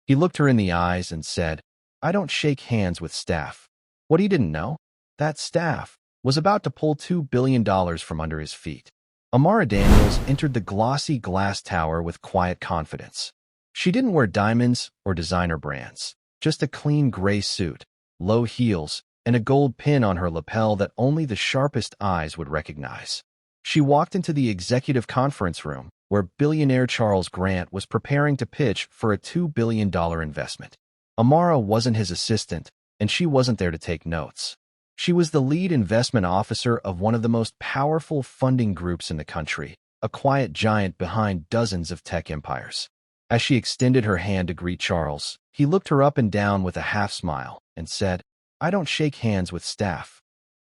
He looked her in the eyes and said, "I don't shake hands with staff." What he didn't know? That staff was about to pull $2 billion from under his feet. Amara Daniels entered the glossy glass tower with quiet confidence. She didn't wear diamonds or designer brands, just a clean gray suit, low heels, and a gold pin on her lapel that only the sharpest eyes would recognize. She walked into the executive conference room, where billionaire Charles Grant was preparing to pitch for a $2 billion investment. Amara wasn't his assistant, and she wasn't there to take notes. She was the lead investment officer of one of the most powerful funding groups in the country, a quiet giant behind dozens of tech empires. As she extended her hand to greet Charles, he looked her up and down with a half-smile and said, "I don't shake hands with staff."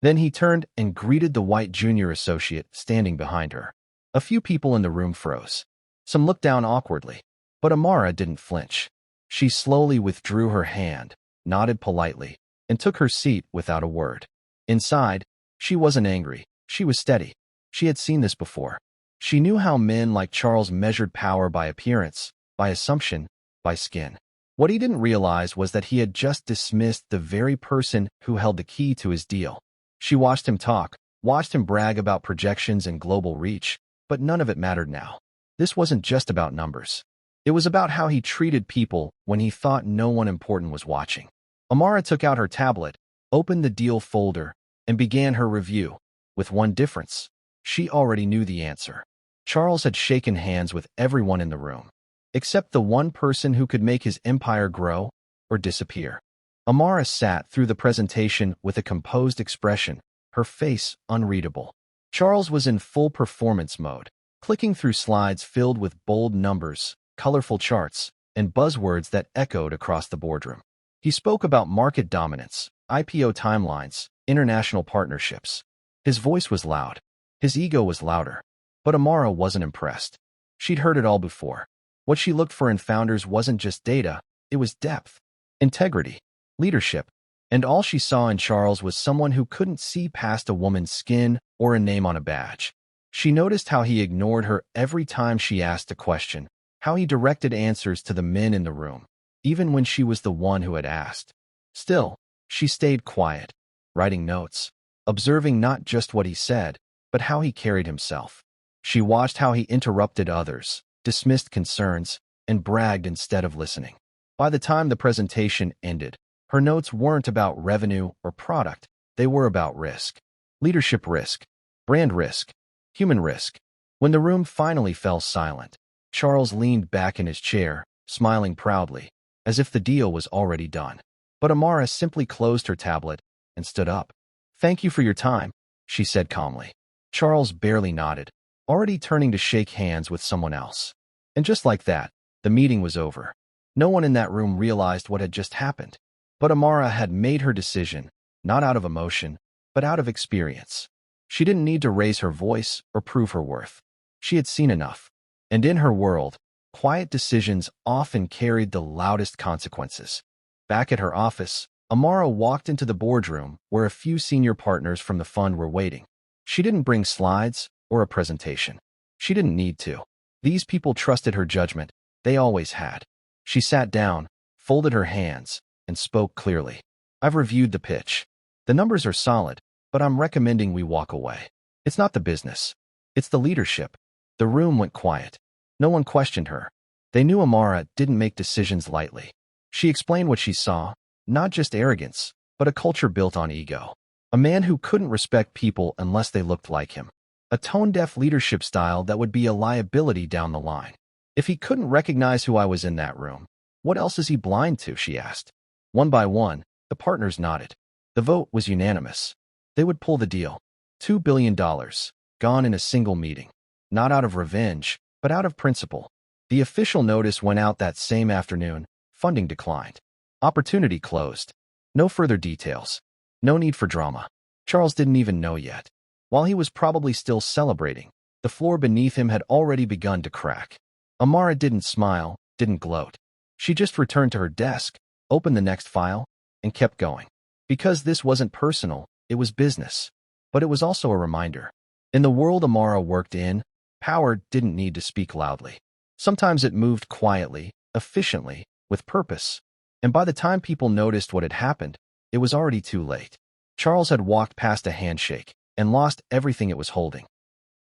Then he turned and greeted the white junior associate standing behind her. A few people in the room froze. Some looked down awkwardly, but Amara didn't flinch. She slowly withdrew her hand, nodded politely, and took her seat without a word. Inside, she wasn't angry. She was steady. She had seen this before. She knew how men like Charles measured power by appearance, by assumption, by skin. What he didn't realize was that he had just dismissed the very person who held the key to his deal. She watched him talk, watched him brag about projections and global reach, but none of it mattered now. This wasn't just about numbers. It was about how he treated people when he thought no one important was watching. Amara took out her tablet, opened the deal folder, and began her review. With one difference. She already knew the answer. Charles had shaken hands with everyone in the room, except the one person who could make his empire grow or disappear. Amara sat through the presentation with a composed expression, her face unreadable. Charles was in full performance mode, clicking through slides filled with bold numbers, colorful charts, and buzzwords that echoed across the boardroom. He spoke about market dominance, IPO timelines, international partnerships. His voice was loud. His ego was louder. But Amara wasn't impressed. She'd heard it all before. What she looked for in founders wasn't just data, it was depth, integrity, leadership, and all she saw in Charles was someone who couldn't see past a woman's skin or a name on a badge. She noticed how he ignored her every time she asked a question, how he directed answers to the men in the room, even when she was the one who had asked. Still, she stayed quiet, writing notes, observing not just what he said, but how he carried himself. She watched how he interrupted others, dismissed concerns, and bragged instead of listening. By the time the presentation ended, her notes weren't about revenue or product, they were about risk. Leadership risk, brand risk, human risk. When the room finally fell silent, Charles leaned back in his chair, smiling proudly, as if the deal was already done. But Amara simply closed her tablet and stood up. "Thank you for your time," she said calmly. Charles barely nodded, already turning to shake hands with someone else. And just like that, the meeting was over. No one in that room realized what had just happened. But Amara had made her decision, not out of emotion, but out of experience. She didn't need to raise her voice or prove her worth. She had seen enough. And in her world, quiet decisions often carried the loudest consequences. Back at her office, Amara walked into the boardroom where a few senior partners from the fund were waiting. She didn't bring slides or a presentation. She didn't need to. These people trusted her judgment. They always had. She sat down, folded her hands, and spoke clearly. "I've reviewed the pitch. The numbers are solid, but I'm recommending we walk away. It's not the business. It's the leadership." The room went quiet. No one questioned her. They knew Amara didn't make decisions lightly. She explained what she saw, not just arrogance, but a culture built on ego. A man who couldn't respect people unless they looked like him. A tone-deaf leadership style that would be a liability down the line. "If he couldn't recognize who I was in that room, what else is he blind to?" she asked. One by one, the partners nodded. The vote was unanimous. They would pull the deal. $2 billion, gone in a single meeting. Not out of revenge, but out of principle. The official notice went out that same afternoon. Funding declined. Opportunity closed. No further details. No need for drama. Charles didn't even know yet. While he was probably still celebrating, the floor beneath him had already begun to crack. Amara didn't smile, didn't gloat. She just returned to her desk, opened the next file, and kept going. Because this wasn't personal, it was business. But it was also a reminder. In the world Amara worked in, power didn't need to speak loudly. Sometimes it moved quietly, efficiently, with purpose. And by the time people noticed what had happened, it was already too late. Charles had walked past a handshake and lost everything it was holding.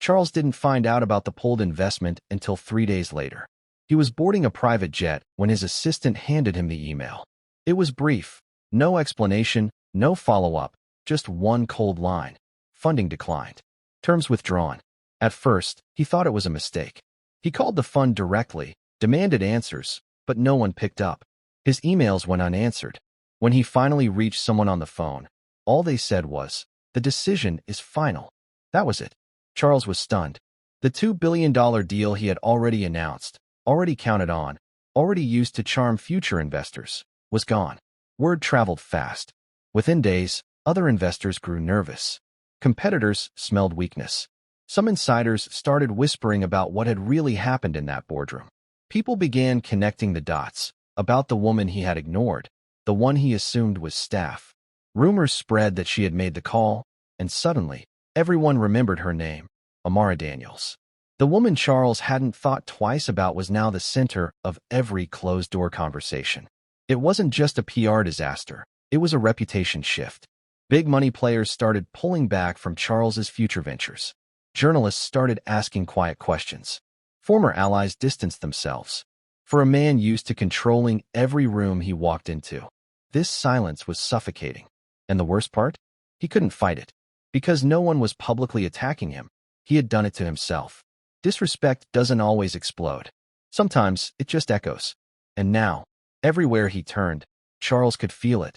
Charles didn't find out about the pulled investment until 3 days later. He was boarding a private jet when his assistant handed him the email. It was brief, no explanation, no follow-up, just one cold line. Funding declined. Terms withdrawn. At first, he thought it was a mistake. He called the fund directly, demanded answers, but no one picked up. His emails went unanswered. When he finally reached someone on the phone, all they said was, "The decision is final." That was it. Charles was stunned. The $2 billion deal he had already announced, already counted on, already used to charm future investors, was gone. Word traveled fast. Within days, other investors grew nervous. Competitors smelled weakness. Some insiders started whispering about what had really happened in that boardroom. People began connecting the dots about the woman he had ignored, the one he assumed was staff. Rumors spread that she had made the call, and suddenly, everyone remembered her name, Amara Daniels. The woman Charles hadn't thought twice about was now the center of every closed-door conversation. It wasn't just a PR disaster, it was a reputation shift. Big money players started pulling back from Charles's future ventures. Journalists started asking quiet questions. Former allies distanced themselves. For a man used to controlling every room he walked into, this silence was suffocating. And the worst part? He couldn't fight it. Because no one was publicly attacking him, he had done it to himself. Disrespect doesn't always explode. Sometimes it just echoes. And now, everywhere he turned, Charles could feel it.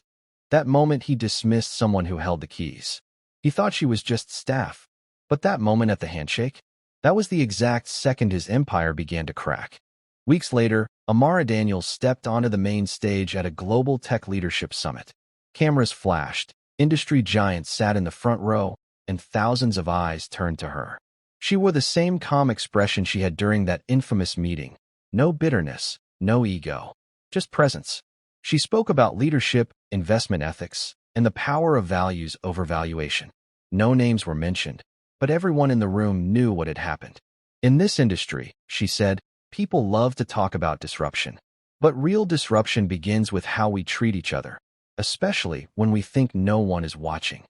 That moment he dismissed someone who held the keys. He thought she was just staff. But that moment at the handshake? That was the exact second his empire began to crack. Weeks later, Amara Daniels stepped onto the main stage at a global tech leadership summit. Cameras flashed, industry giants sat in the front row, and thousands of eyes turned to her. She wore the same calm expression she had during that infamous meeting. No bitterness, no ego, just presence. She spoke about leadership, investment ethics, and the power of values over valuation. No names were mentioned, but everyone in the room knew what had happened. In this industry, she said, people love to talk about disruption. But real disruption begins with how we treat each other, especially when we think no one is watching.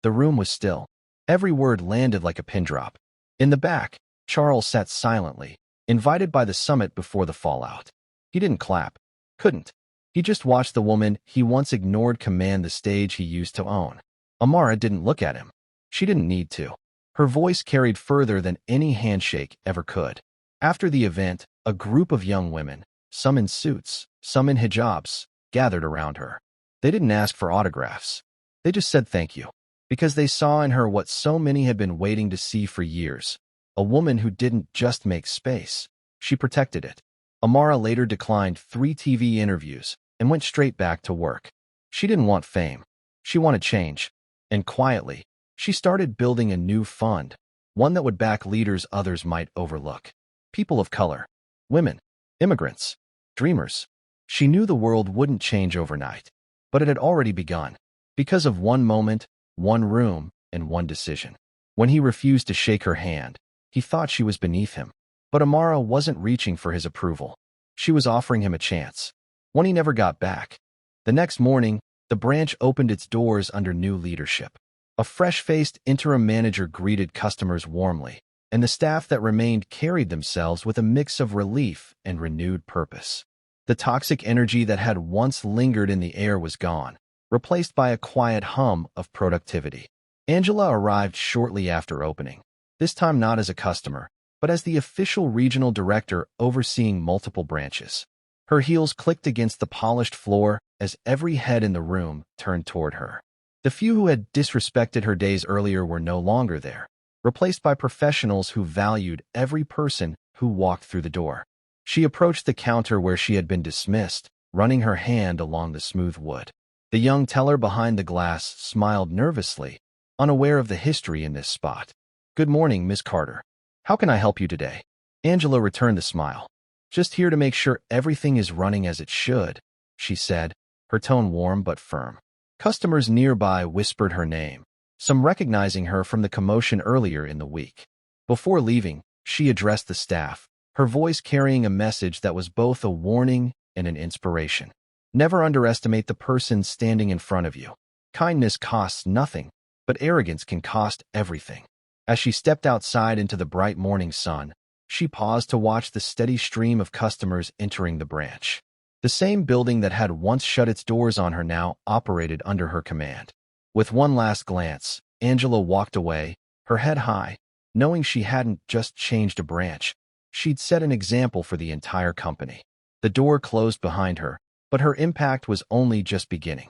The room was still. Every word landed like a pin drop. In the back, Charles sat silently, invited by the summit before the fallout. He didn't clap. Couldn't. He just watched the woman he once ignored command the stage he used to own. Amara didn't look at him. She didn't need to. Her voice carried further than any handshake ever could. After the event, a group of young women, some in suits, some in hijabs, gathered around her. They didn't ask for autographs. They just said thank you. Because they saw in her what so many had been waiting to see for years. A woman who didn't just make space. She protected it. Amara later declined 3 TV interviews and went straight back to work. She didn't want fame. She wanted change. And quietly, she started building a new fund, one that would back leaders others might overlook. People of color, women, immigrants, dreamers. She knew the world wouldn't change overnight, but it had already begun. Because of one moment, one room, and one decision. When he refused to shake her hand, he thought she was beneath him. But Amara wasn't reaching for his approval. She was offering him a chance, one he never got back. The next morning, the branch opened its doors under new leadership. A fresh-faced interim manager greeted customers warmly, and the staff that remained carried themselves with a mix of relief and renewed purpose. The toxic energy that had once lingered in the air was gone, replaced by a quiet hum of productivity. Angela arrived shortly after opening, this time not as a customer, but as the official regional director overseeing multiple branches. Her heels clicked against the polished floor as every head in the room turned toward her. The few who had disrespected her days earlier were no longer there, replaced by professionals who valued every person who walked through the door. She approached the counter where she had been dismissed, running her hand along the smooth wood. The young teller behind the glass smiled nervously, unaware of the history in this spot. "Good morning, Miss Carter. How can I help you today?" Angela returned the smile. "Just here to make sure everything is running as it should," she said, her tone warm but firm. Customers nearby whispered her name, some recognizing her from the commotion earlier in the week. Before leaving, she addressed the staff, her voice carrying a message that was both a warning and an inspiration. Never underestimate the person standing in front of you. Kindness costs nothing, but arrogance can cost everything. As she stepped outside into the bright morning sun, she paused to watch the steady stream of customers entering the branch. The same building that had once shut its doors on her now operated under her command. With one last glance, Angela walked away, her head high, knowing she hadn't just changed a branch. She'd set an example for the entire company. The door closed behind her, but her impact was only just beginning.